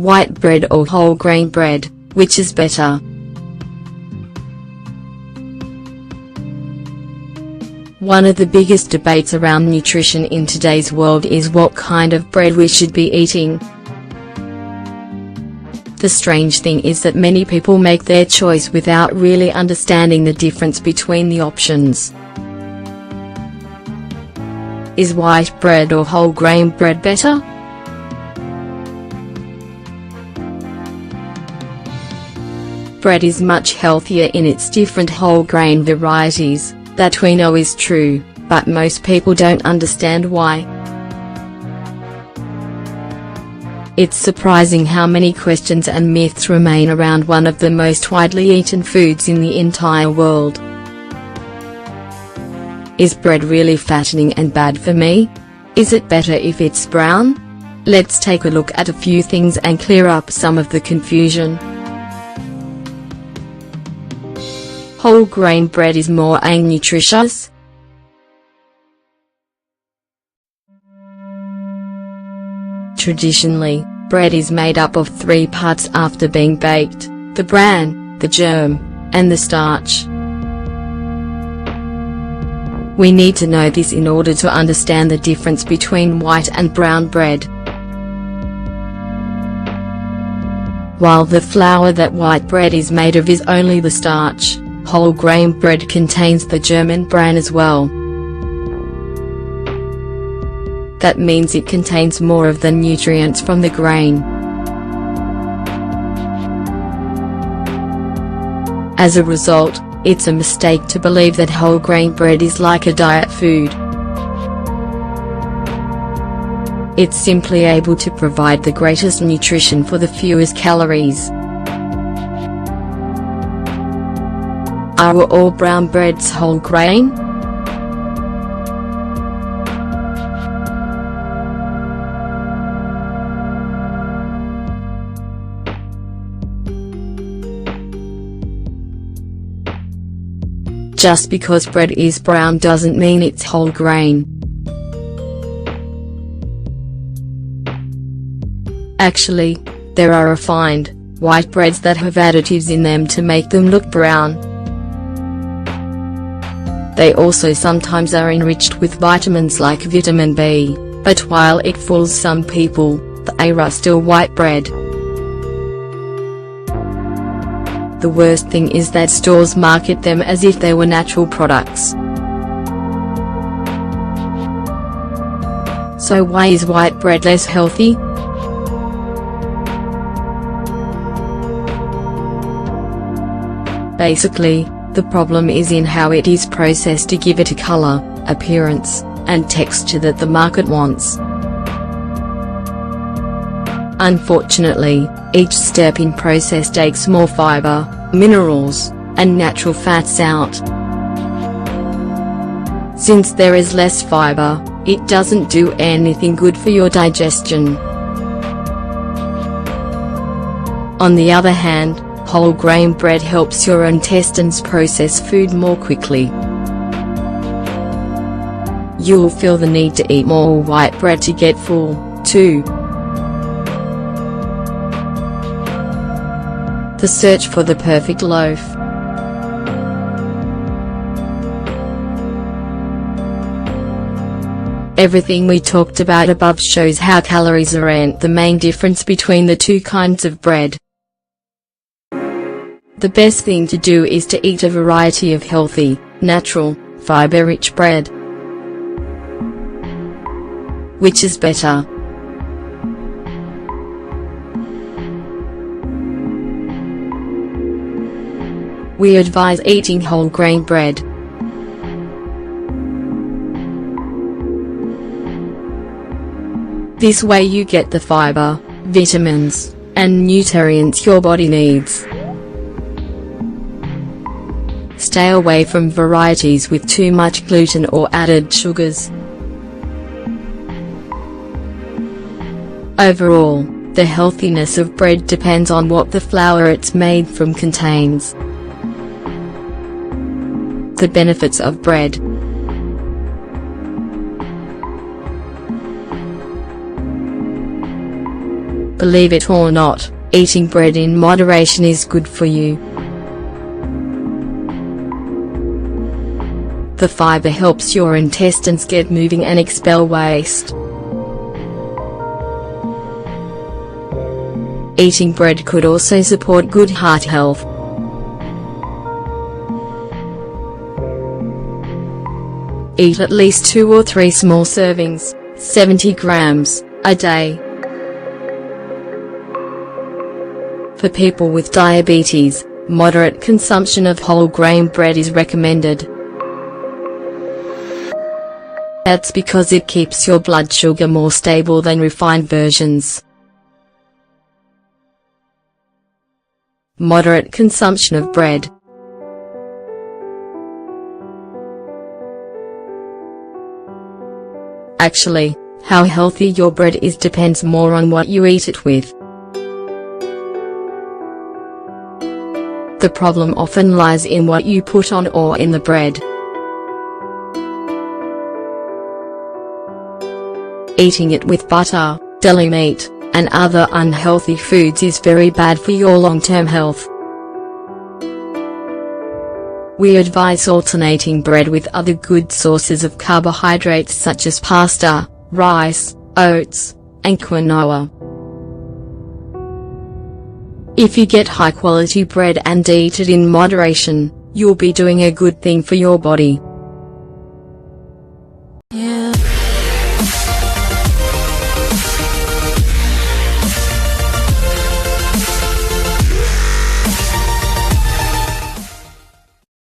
white bread or whole grain bread, which is better? One of the biggest debates around nutrition in today's world is what kind of bread we should be eating. The strange thing is that many people make their choice without really understanding the difference between the options. Is white bread or whole grain bread better? Bread is much healthier in its different whole grain varieties, that we know is true, but most people don't understand why. It's surprising how many questions and myths remain around one of the most widely eaten foods in the entire world. Is bread really fattening and bad for me? Is it better if it's brown? Let's take a look at a few things and clear up some of the confusion. Whole grain bread is more nutritious. Traditionally, bread is made up of 3 parts after being baked: the bran, the germ, and the starch. We need to know this in order to understand the difference between white and brown bread. While the flour that white bread is made of is only the starch, whole grain bread contains the germ and bran as well. That means it contains more of the nutrients from the grain. As a result, it's a mistake to believe that whole grain bread is like a diet food. It's simply able to provide the greatest nutrition for the fewest calories. Are all brown breads whole grain? Just because bread is brown doesn't mean it's whole grain. Actually, there are refined, white breads that have additives in them to make them look brown. They also sometimes are enriched with vitamins like vitamin B, but while it fools some people, they are still white bread. The worst thing is that stores market them as if they were natural products. So why is white bread less healthy? Basically, the problem is in how it is processed to give it a color, appearance, and texture that the market wants. Unfortunately, each step in process takes more fiber, minerals, and natural fats out. Since there is less fiber, it doesn't do anything good for your digestion. On the other hand, whole grain bread helps your intestines process food more quickly. You'll feel the need to eat more white bread to get full, too. The search for the perfect loaf. Everything we talked about above shows how calories aren't the main difference between the two kinds of bread. The best thing to do is to eat a variety of healthy, natural, fiber-rich bread. Which is better? We advise eating whole grain bread. This way you get the fiber, vitamins, and nutrients your body needs. Stay away from varieties with too much gluten or added sugars. Overall, the healthiness of bread depends on what the flour it's made from contains. The benefits of bread. Believe it or not, eating bread in moderation is good for you. The fiber helps your intestines get moving and expel waste. Eating bread could also support good heart health. Eat at least 2 or 3 small servings, 70 grams, a day. For people with diabetes, moderate consumption of whole grain bread is recommended. That's because it keeps your blood sugar more stable than refined versions. Moderate consumption of bread. Actually, how healthy your bread is depends more on what you eat it with. The problem often lies in what you put on or in the bread. Eating it with butter, deli meat, and other unhealthy foods is very bad for your long-term health. We advise alternating bread with other good sources of carbohydrates such as pasta, rice, oats, and quinoa. If you get high-quality bread and eat it in moderation, you'll be doing a good thing for your body.